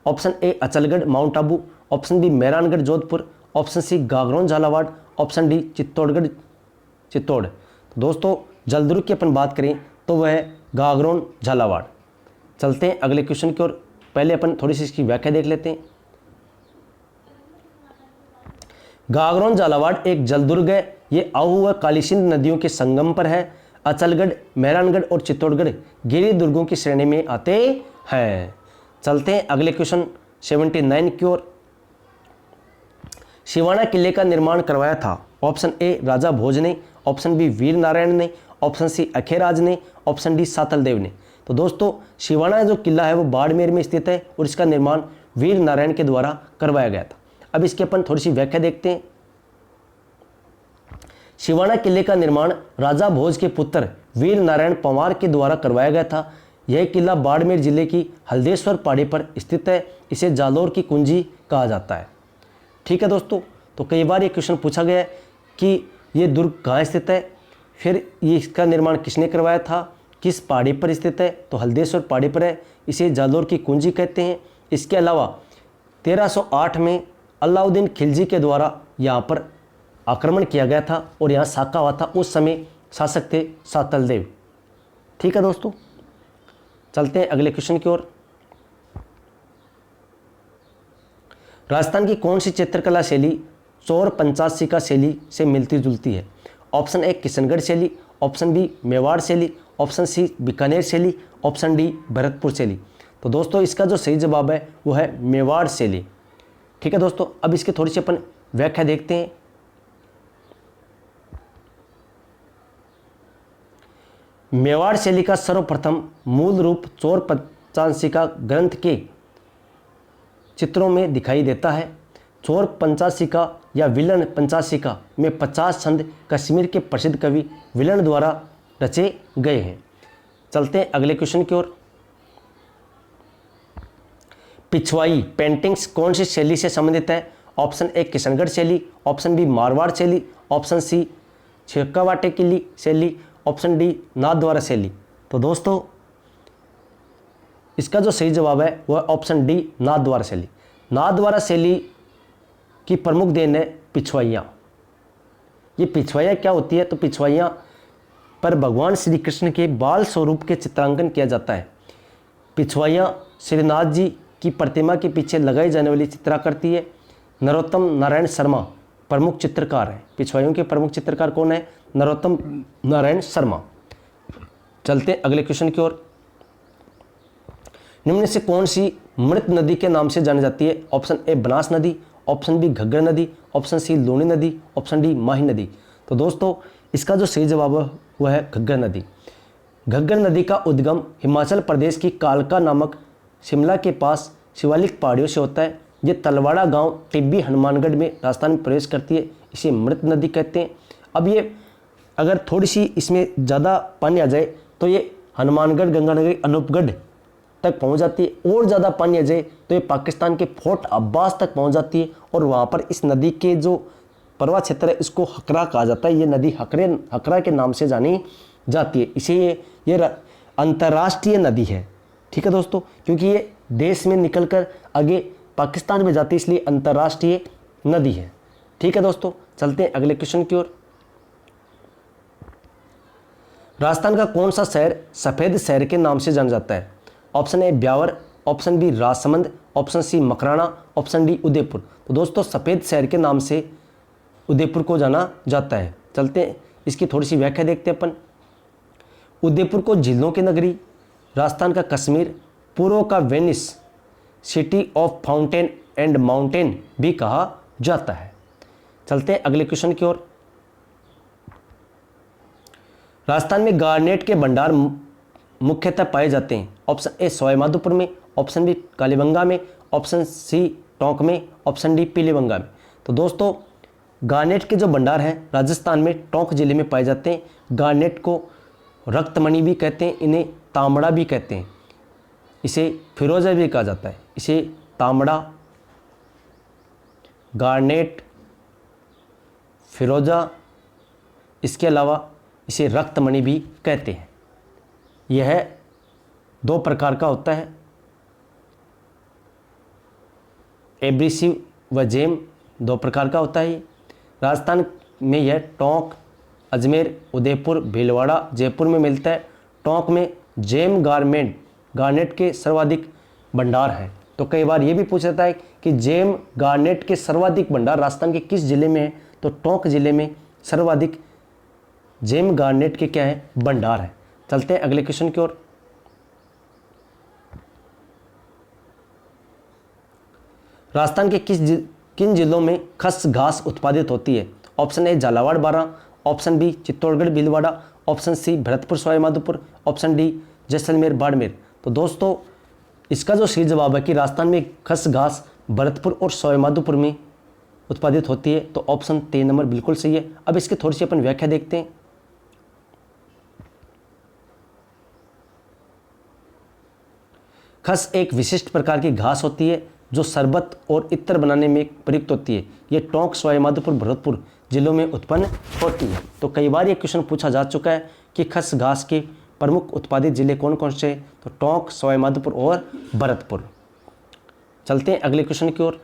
Option A Achalgarh mount Abu, option B Mehrangarh Jodhpur, option C Gagron Jhalawar, option D Chittor. तो दोस्तों जलदुर्ग की अपन बात करें तो वह है गागरोन झालावाड़। चलते हैं अगले क्वेश्चन की ओर। पहले अपन थोड़ी सी इसकी व्याख्या देख लेते हैं। गागरोन झालावाड़ एक जलदुर्ग है। ये आहू व कालीसिंध नदियों के संगम पर है। अचलगढ़, मेहरानगढ़ और चित्तौड़गढ़ गिरी दुर्गों की श्रेणी में आते हैं। चलते हैं अगले क्वेश्चन 79 की ओर। सिवाना किले का निर्माण करवाया था। ऑप्शन ए राजा भोज ने, ऑप्शन बी वीर नारायण ने, ऑप्शन सी अखेराज ने, ऑप्शन डी सातल देव ने। तो दोस्तों सिवाना जो किला है वो बाड़मेर में स्थित है और इसका निर्माण वीर नारायण के द्वारा करवाया गया था। अब इसकी अपन थोड़ी सी व्याख्या देखते हैं। सिवाना किले का निर्माण राजा भोज के पुत्र वीर नारायण पंवार के द्वारा करवाया गया था। यह किला बाड़मेर जिले की हल्देश्वर पहाड़ी पर स्थित है। इसे जालोर की कुंजी कहा जाता है। ठीक है दोस्तों, तो कई बार ये क्वेश्चन पूछा गया है कि ये दुर्ग कहाँ स्थित है, फिर ये इसका निर्माण किसने करवाया था, किस पहाड़ी पर स्थित है, तो हल्देश्वर पहाड़ी पर है। इसे जालोर की कुंजी कहते हैं। इसके अलावा 1308 में अलाउद्दीन खिलजी के द्वारा यहाँ पर आक्रमण किया गया था और यहाँ साका हुआ था। उस समय शासक थे सातल देव। ठीक है दोस्तों, चलते हैं अगले क्वेश्चन की ओर। राजस्थान की कौन सी चित्रकला शैली चौर पंचाशिका शैली से मिलती जुलती है? ऑप्शन ए किशनगढ़ शैली, ऑप्शन बी मेवाड़ शैली, ऑप्शन सी बीकानेर शैली, ऑप्शन डी भरतपुर शैली। तो दोस्तों इसका जो सही जवाब है वो है मेवाड़ शैली। ठीक है दोस्तों, अब इसकी थोड़ी सी अपन व्याख्या देखते हैं। मेवाड़ शैली का सर्वप्रथम मूल रूप चौर पंचाशिका ग्रंथ के चित्रों में दिखाई देता है। चौर पंचाशिका या विलन पंचाशिका में 50 छंद कश्मीर के प्रसिद्ध कवि विलन द्वारा रचे गए हैं। चलते हैं अगले क्वेश्चन की ओर। पिछवाई पेंटिंग्स कौन सी शैली से संबंधित है? ऑप्शन ए किशनगढ़ शैली, ऑप्शन बी मारवाड़ शैली, ऑप्शन सी शेखावाटी किली शैली, ऑप्शन डी नाथद्वारा शैली। तो दोस्तों इसका जो सही जवाब है वह ऑप्शन डी नाथद्वारा शैली। नाथद्वारा शैली की प्रमुख देन है पिछवाइयाँ। ये पिछवाइयाँ क्या होती है? तो पिछवाइयाँ पर भगवान श्री कृष्ण के बाल स्वरूप के चित्रांकन किया जाता है। पिछवाइयाँ श्रीनाथ जी की प्रतिमा के पीछे लगाई जाने वाली चित्राकृति है। नरोत्तम नारायण शर्मा प्रमुख चित्रकार है। पिछवाइयों के प्रमुख चित्रकार कौन है? नरोत्तम नारायण शर्मा। चलते हैं अगले क्वेश्चन की ओर। निम्न से कौन सी मृत नदी के नाम से जानी जाती है? ऑप्शन ए बनास नदी, ऑप्शन बी घग्गर नदी, ऑप्शन सी लूणी नदी, ऑप्शन डी माही नदी। तो दोस्तों इसका जो सही जवाब है वह है घग्गर नदी। घग्गर नदी का उद्गम हिमाचल प्रदेश की कालका नामक शिमला के पास शिवालिक पहाड़ियों से होता है। ये तलवाड़ा गांव टिब्बी हनुमानगढ़ में राजस्थान में प्रवेश करती है। इसे मृत नदी कहते हैं। अब ये अगर थोड़ी सी इसमें ज़्यादा पानी आ जाए तो ये हनुमानगढ़, गंगानगर, अनूपगढ़ तक पहुंच जाती है। और ज़्यादा पानी आ जाए तो ये पाकिस्तान के फोर्ट अब्बास तक पहुंच जाती है। और वहाँ पर इस नदी के जो प्रवाह क्षेत्र है इसको हकरा कहा जाता है। ये नदी हकरा के नाम से जानी जाती है। इसे ये अंतर्राष्ट्रीय नदी है। ठीक है दोस्तों, क्योंकि ये देश में निकलकर आगे पाकिस्तान में जाती है, इसलिए अंतर्राष्ट्रीय नदी है। ठीक है दोस्तों, चलते हैं अगले क्वेश्चन की ओर। राजस्थान का कौन सा शहर सफ़ेद शहर के नाम से जाना जाता है? Option A Beawar, option B Rajsamand, option C Makrana, option D Udaipur. तो दोस्तों सफ़ेद शहर के नाम से उदयपुर को जाना जाता है। चलते हैं इसकी थोड़ी सी व्याख्या देखते हैं अपन। उदयपुर को झीलों की नगरी, राजस्थान का कश्मीर, पूर्व का Venice, city of fountain and mountain भी कहा जाता है। चलते हैं अगले क्वेश्चन की ओर। राजस्थान में गार्नेट के भंडार मुख्यतः पाए जाते हैं। ऑप्शन ए सवाईमाधोपुर में, ऑप्शन बी कालीबंगा में, ऑप्शन सी टोंक में, ऑप्शन डी पीलीबंगा में। तो दोस्तों गार्नेट के जो भंडार हैं राजस्थान में टोंक जिले में पाए जाते हैं। गार्नेट को रक्तमणि भी कहते हैं, इन्हें तांबड़ा भी कहते हैं, इसे फिरोजा भी कहा जाता है। इसे तांबड़ा, गार्नेट, फिरोजा, इसके अलावा इसे रक्तमणि भी कहते हैं। यह 2 प्रकार का होता है, एब्रेसिव व जेम 2 प्रकार का होता है। ये राजस्थान में यह टोंक, अजमेर, उदयपुर, भीलवाड़ा, जयपुर में मिलता है। टोंक में जेम गार्नेट के सर्वाधिक भंडार हैं। तो कई बार ये भी पूछा जाता है कि जेम गार्नेट के सर्वाधिक भंडार राजस्थान के किस जिले में है? तो टोंक जिले में सर्वाधिक जेम गार्नेट के क्या है? भंडार है। चलते हैं अगले क्वेश्चन की ओर। राजस्थान के किन जिलों में खस घास उत्पादित होती है? Option A Jhalawar Baran, option B Chittorgarh Bhilwara, option C Bharatpur Sawai Madhopur, option D Jaisalmer, Barmer. तो दोस्तों इसका जो सही जवाब है कि राजस्थान में खस घास भरतपुर और सवाईमाधोपुर में उत्पादित होती है, तो ऑप्शन 3 नंबर बिल्कुल सही है। अब इसकी थोड़ी सी अपन व्याख्या देखते हैं। खस एक विशिष्ट प्रकार की घास होती है जो शरबत और इत्र बनाने में प्रयुक्त होती है। ये टोंक, सवाईमाधोपुर, भरतपुर जिलों में उत्पन्न होती है। तो कई बार ये क्वेश्चन पूछा जा चुका है कि खस घास के प्रमुख उत्पादित जिले कौन कौन से हैं, तो टोंक, सवाईमाधोपुर और भरतपुर। चलते हैं अगले क्वेश्चन की ओर।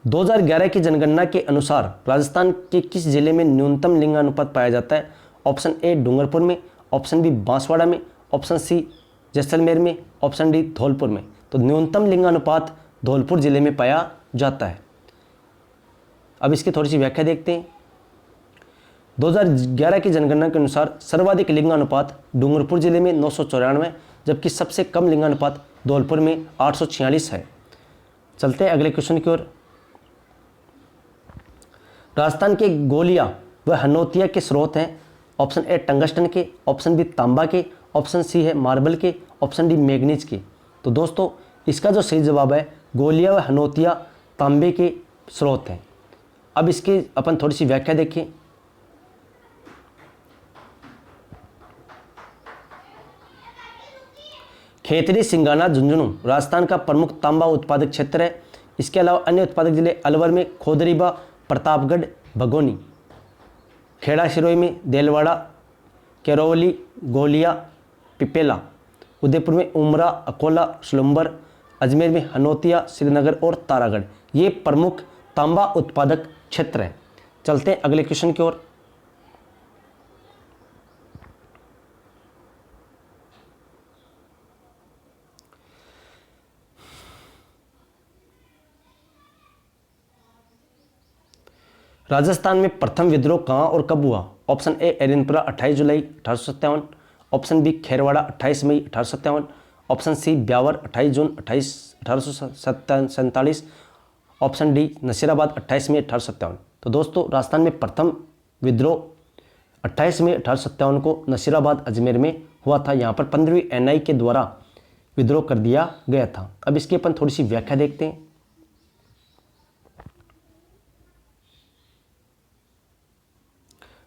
2011 की जनगणना के अनुसार राजस्थान के किस जिले में न्यूनतम लिंगानुपात पाया जाता है? ऑप्शन ए डूंगरपुर में, ऑप्शन बी बांसवाड़ा में, ऑप्शन सी जैसलमेर में, ऑप्शन डी धौलपुर में। तो न्यूनतम लिंगानुपात धौलपुर जिले में पाया जाता है। अब इसकी थोड़ी सी व्याख्या देखते हैं। 2011 की जनगणना के अनुसार सर्वाधिक लिंगानुपात डूंगरपुर जिले में 994, जबकि सबसे कम लिंगानुपात धौलपुर में 846 है। चलते हैं अगले क्वेश्चन की ओर। राजस्थान के गोलियां व हनोतिया के स्रोत हैं। ऑप्शन ए टंगस्टन के, ऑप्शन बी तांबा के, ऑप्शन सी है मार्बल के, ऑप्शन डी मैग्नीज के। तो दोस्तों इसका जो सही जवाब है गोलियां व हनोतिया तांबे के स्रोत हैं। अब इसकी अपन थोड़ी सी व्याख्या देखें। खेतड़ी, सिंगाना, झुंझुनू राजस्थान का प्रमुख तांबा उत्पादक क्षेत्र है। इसके अलावा अन्य उत्पादक जिले अलवर में खोदरीबा, प्रतापगढ़, भगोनी, खेड़ा सिरोही में देलवाड़ा, केरोवली, गोलिया, पिपेला, उदयपुर में उमरा, अकोला, सुलंबर, अजमेर में हनोतिया, श्रीनगर और तारागढ़ ये प्रमुख तांबा उत्पादक क्षेत्र हैं। चलते हैं अगले क्वेश्चन की ओर। राजस्थान में प्रथम विद्रोह कहाँ और कब हुआ? ऑप्शन ए एरिनपुरा 28 जुलाई 1857, ऑप्शन बी खेरवाड़ा 28 मई 1857, ऑप्शन सी ब्यावर 28 जून 1847, ऑप्शन डी नसीराबाद 28 मई 1857। तो दोस्तों राजस्थान में प्रथम विद्रोह 28 मई 1857 को नसीराबाद अजमेर में हुआ था। यहाँ पर 15वीं एनआई के द्वारा विद्रोह कर दिया गया था। अब इसकी अपन थोड़ी सी व्याख्या देखते हैं।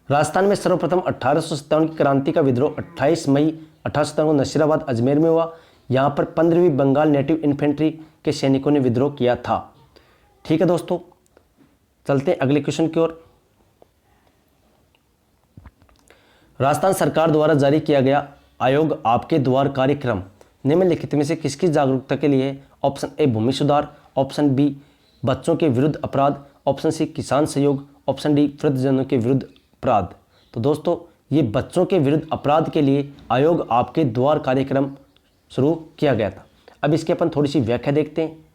राजस्थान में सर्वप्रथम 1857 की क्रांति का विद्रोह 28 मई 1857 को नसीराबाद अजमेर में हुआ। यहाँ पर 15वीं बंगाल नेटिव इन्फेंट्री के सैनिकों ने विद्रोह किया था। ठीक है दोस्तों, चलते हैं अगले क्वेश्चन की ओर। राजस्थान सरकार द्वारा जारी किया गया आयोग आपके द्वार कार्यक्रम निम्नलिखित में से किसकी जागरूकता के लिए है? ऑप्शन ए भूमि सुधार, ऑप्शन बी बच्चों के विरुद्ध अपराध, ऑप्शन सी किसान सहयोग, ऑप्शन डी वृद्धजनों के विरुद्ध अपराध। तो दोस्तों ये बच्चों के विरुद्ध अपराध के लिए आयोग आपके द्वार कार्यक्रम शुरू किया गया था। अब इसकी अपन थोड़ी सी व्याख्या देखते हैं।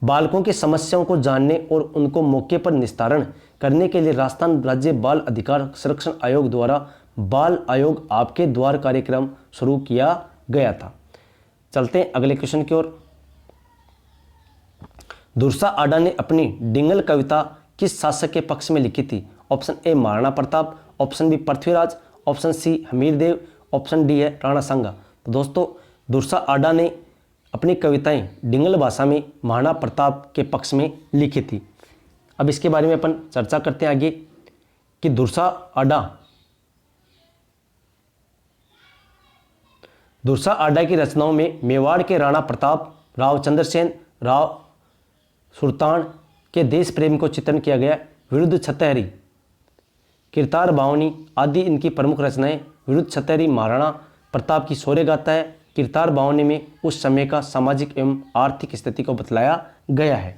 बालकों की समस्याओं को जानने और उनको मौके पर निस्तारण करने के लिए राजस्थान राज्य बाल अधिकार संरक्षण आयोग द्वारा बाल आयोग आपके द्वार कार्यक्रम शुरू किया गया था। चलते हैं अगले क्वेश्चन की ओर। दुर्सा आडा ने अपनी डिंगल कविता किस शासक के पक्ष में लिखी थी? Option A Maharana Pratap, option B Prithviraj, option C Hamirdev, option D है राणा सांगा। तो दोस्तों दुर्सा आडा ने अपनी कविताएं डिंगल भाषा में महाराणा प्रताप के पक्ष में लिखी थी। अब इसके बारे में अपन चर्चा करते हैं आगे कि दुर्सा आडा की रचनाओं में मेवाड़ के राणा प्रताप, राव चंद्रसेन, राव सुल्तान के देश प्रेम को चित्रण किया गया। विरुद्ध छतहरी, किरतार बावनी आदि इनकी प्रमुख रचनाएं। विरुद्ध छतहरी महाराणा प्रताप की शौर्य गाथा है। किरतार बावनी में उस समय का सामाजिक एवं आर्थिक स्थिति को बतलाया गया है।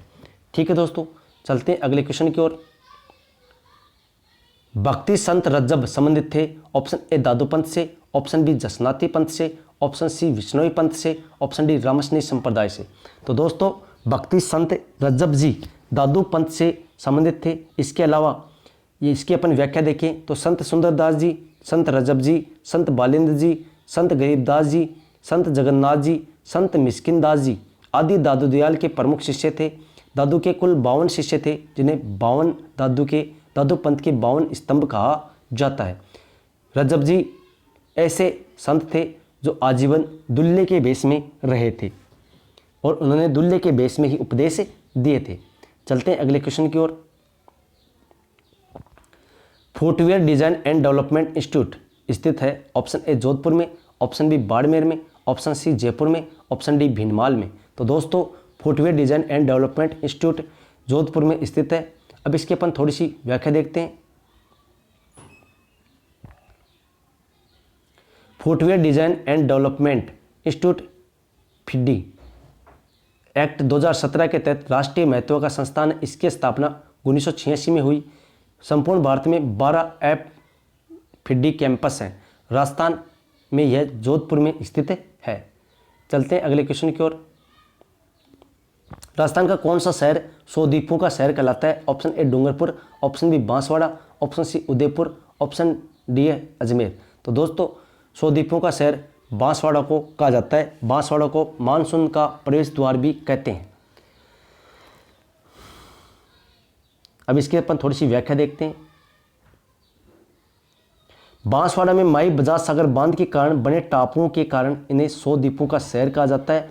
ठीक है दोस्तों, चलते हैं अगले क्वेश्चन की ओर। भक्ति संत रज्जब संबंधित थे? ऑप्शन ए दादू पंथ से, ऑप्शन बी जसनाती पंथ से, ऑप्शन सी विष्णोई पंथ से, ऑप्शन डी रामसनी संप्रदाय से। तो दोस्तों भक्ति संत रज्जब जी दादू पंथ से संबंधित थे। इसके अलावा ये इसकी अपन व्याख्या देखें तो संत सुंदरदास जी, संत रज्जब जी, संत बालेंद्र जी, संत गरीबदास जी, संत जगन्नाथ जी, संत मिस्किन दास जी आदि दादू दयाल के प्रमुख शिष्य थे। दादू के कुल 52 शिष्य थे, जिन्हें 52 दादू पंथ के 52 स्तंभ कहा जाता है। रजब जी ऐसे संत थे जो आजीवन दुल्हे के वेश में रहे थे और उन्होंने दुल्हे के वेश में ही उपदेश दिए थे। चलते हैं अगले क्वेश्चन की ओर। Footwear design and development institute स्थित है ऑप्शन ए जोधपुर में, ऑप्शन बी बाड़मेर में, ऑप्शन सी जयपुर में, ऑप्शन डी भीनमाल में। तो दोस्तों footwear design and development institute Jodhpur में स्थित है। अब इसकी अपन थोड़ी सी व्याख्या देखते हैं। Footwear design and development institute FDDI act 2017 के तहत राष्ट्रीय महत्व का संस्थान है। इसकी स्थापना 1986 में हुई। संपूर्ण भारत में 12 ऐप फिड्डी कैंपस हैं। राजस्थान में यह जोधपुर में स्थित है। चलते हैं अगले क्वेश्चन की ओर। राजस्थान का कौन सा शहर 100 द्वीपों का शहर कहलाता है? Option A Dungarpur, option B Banswara, option C Udaipur, option D है अजमेर। तो दोस्तों 100 द्वीपों का शहर बांसवाड़ा को कहा जाता है। बांसवाड़ा को मानसून का प्रवेश द्वार भी कहते हैं। अब इसके अपन थोड़ी सी व्याख्या देखते हैं। बांसवाड़ा में माई बजाज सागर बांध के कारण बने टापुओं के कारण इन्हें 100 द्वीपों का शहर कहा जाता है।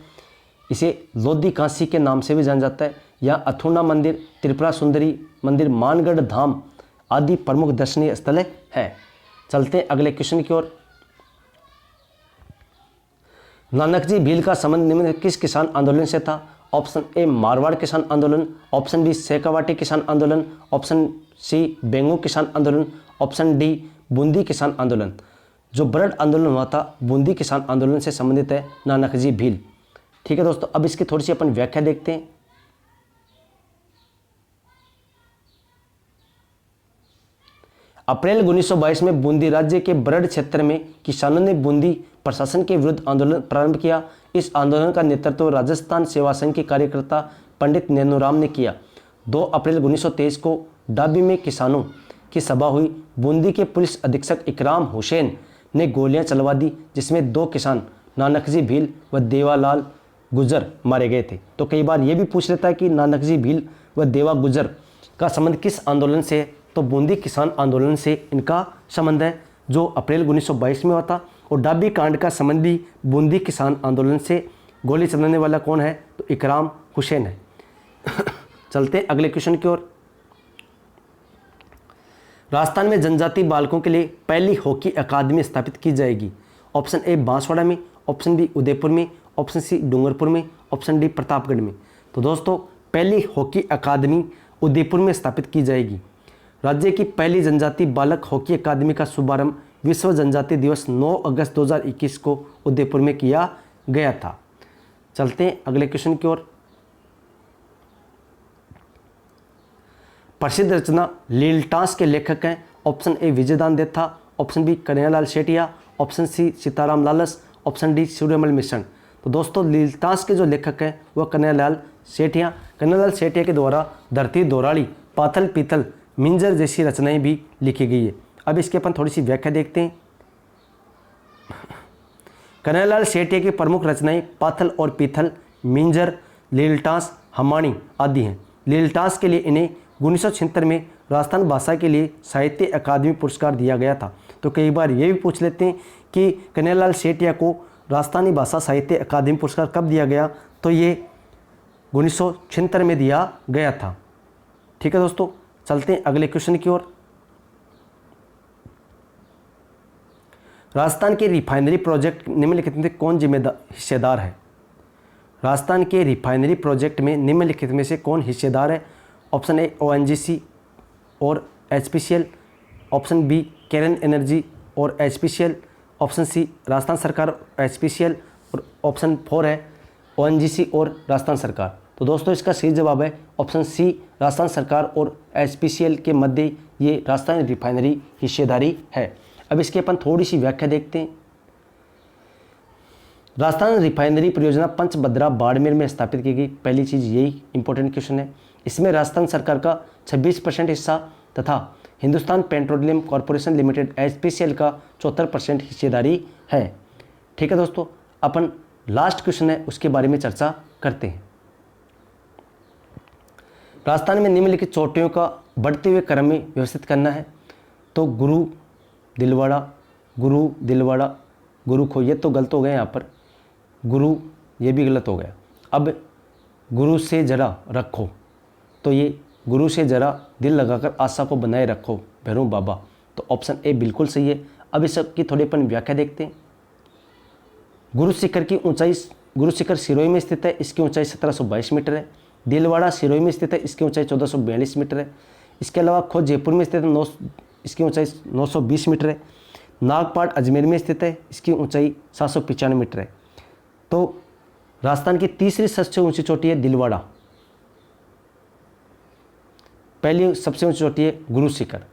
इसे लोधी काशी के नाम से भी जाना जाता है। यहाँ अथुना मंदिर, त्रिपुरा सुंदरी मंदिर, मानगढ़ धाम आदि प्रमुख दर्शनीय स्थल है। चलते हैं अगले क्वेश्चन की ओर। नानक जी भील का संबंध निम्न किस किसान आंदोलन से था? ऑप्शन ए मारवाड़ किसान आंदोलन, ऑप्शन बी शेखावाटी किसान आंदोलन, ऑप्शन सी बेंगो किसान आंदोलन, ऑप्शन डी बूंदी किसान आंदोलन। जो ब्रड आंदोलन हुआ था बूंदी किसान आंदोलन से संबंधित है नानक जी भील। ठीक है दोस्तों, अब इसकी थोड़ी सी अपन व्याख्या देखते हैं। अप्रैल 1922 में बूंदी राज्य के ब्रड क्षेत्र में किसानों ने बूंदी प्रशासन के विरुद्ध आंदोलन प्रारंभ किया। इस आंदोलन का नेतृत्व राजस्थान सेवा संघ के कार्यकर्ता पंडित नैनूराम ने किया। 2 अप्रैल 1923 को डाबी में किसानों की सभा हुई। बूंदी के पुलिस अधीक्षक इकराम हुसैन ने गोलियां चलवा दी, जिसमें 2 किसान नानकजी भील व देवालाल गुजर मारे गए थे। तो कई बार ये भी पूछ लेता है कि नानकजी भील व देवा गुजर का संबंध किस आंदोलन से है? तो बूंदी किसान आंदोलन से इनका संबंध है, जो अप्रैल 1922 में हुआ था। और डाबी कांड का संबंध भी बूंदी किसान आंदोलन से। गोली चलाने वाला कौन है? तो इकराम हुसैन है। चलते हैं अगले क्वेश्चन की ओर। राजस्थान में जनजाति बालकों के लिए पहली हॉकी अकादमी स्थापित की जाएगी। ऑप्शन ए बांसवाड़ा में, ऑप्शन बी उदयपुर में, ऑप्शन सी डूंगरपुर में, ऑप्शन डी प्रतापगढ़ में। तो दोस्तों पहली हॉकी अकादमी उदयपुर में स्थापित की जाएगी। राज्य की पहली जनजाति बालक हॉकी अकादमी का शुभारंभ विश्व जनजाति दिवस 9 अगस्त 2021 को उदयपुर में किया गया था। चलते हैं अगले क्वेश्चन की ओर। प्रसिद्ध रचना लीलटास के लेखक हैं। Option A Vijaydan Detha, option B Kanhaiyalal Sethia, option C Sitaram Lalas, option D Suryamal Mishran. तो दोस्तों लीलटास के जो लेखक हैं वह कन्हैयालाल सेठिया। कन्हैयालाल सेठिया के द्वारा धरती दोराड़ी, पाथल पीतल, मिंजर जैसी रचनाएं भी लिखी गई है। अब इसके अपन थोड़ी सी व्याख्या देखते हैं। कन्हैयालाल सेठिया की प्रमुख रचनाएं पाथल और पीथल, मिंजर, लीलटास, हमाणी आदि हैं। लीलटास के लिए इन्हें 1976 में राजस्थान भाषा के लिए साहित्य अकादमी पुरस्कार दिया गया था। तो कई बार ये भी पूछ लेते हैं कि कन्हैयालाल सेठिया को राजस्थानी भाषा साहित्य अकादमी पुरस्कार कब दिया गया? तो ये 1976 में दिया गया था। ठीक है दोस्तों, चलते हैं अगले क्वेश्चन की ओर। राजस्थान के रिफाइनरी प्रोजेक्ट निम्नलिखित में कौन हिस्सेदार है? राजस्थान के रिफाइनरी प्रोजेक्ट में निम्नलिखित में से कौन हिस्सेदार है? ऑप्शन ए ONGC और HPCL, option B Cairn Energy और HPCL, ऑप्शन सी राजस्थान सरकार HPCL और ऑप्शन 4 है ONGC और राजस्थान सरकार। तो दोस्तों इसका सही जवाब है ऑप्शन सी, राजस्थान सरकार और HPCL के मध्य ये राजस्थान रिफाइनरी हिस्सेदारी है। अब इसके अपन थोड़ी सी व्याख्या देखते हैं। राजस्थान रिफाइनरी परियोजना पंचभद्रा बाड़मेर में स्थापित की गई। पहली चीज़ यही इंपॉर्टेंट क्वेश्चन है। इसमें राजस्थान सरकार का 26% हिस्सा तथा Hindustan petroleum corporation limited HPCL का 74% हिस्सेदारी है। ठीक है दोस्तों, अपन लास्ट क्वेश्चन है उसके बारे में चर्चा करते हैं। राजस्थान में निम्नलिखित चोटियों का बढ़ते हुए क्रम में व्यवस्थित करना है। तो गुरु दिलवाड़ा, गुरु दिलवाड़ा, गुरु खो, ये तो गलत हो गया यहाँ पर, गुरु ये भी गलत हो गया। अब गुरु से जरा रखो, तो ये गुरु से जरा दिल लगाकर आशा को बनाए रखो भैरव बाबा, तो ऑप्शन ए बिल्कुल सही है। अब इस की थोड़ी अपन व्याख्या देखते हैं। गुरु शिखर की ऊंचाई, गुरु शिखर सिरोही में स्थित है, इसकी ऊंचाई 1722 मीटर है। दिलवाड़ा सिरोही में स्थित है, इसकी ऊंचाई 1442 मीटर है। इसके अलावा खोज जयपुर में स्थित है, इसकी ऊंचाई 920 मीटर है। नागपाड़ अजमेर में स्थित है, इसकी ऊंचाई 795 मीटर है। तो राजस्थान की तीसरी सबसे ऊंची चोटी है दिलवाड़ा, पहली सबसे ऊंची चोटी है गुरु शिखर।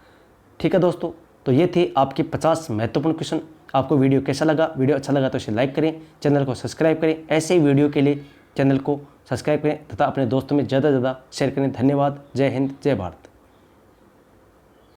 ठीक है दोस्तों, तो ये थे आपके 50 महत्वपूर्ण क्वेश्चन। आपको वीडियो कैसा लगा? वीडियो अच्छा लगा तो इसे लाइक करें, चैनल को सब्सक्राइब करें। ऐसे ही वीडियो के लिए चैनल को सब्सक्राइब करें तथा अपने दोस्तों में ज़्यादा से ज़्यादा शेयर करें। धन्यवाद। जय हिंद, जय भारत।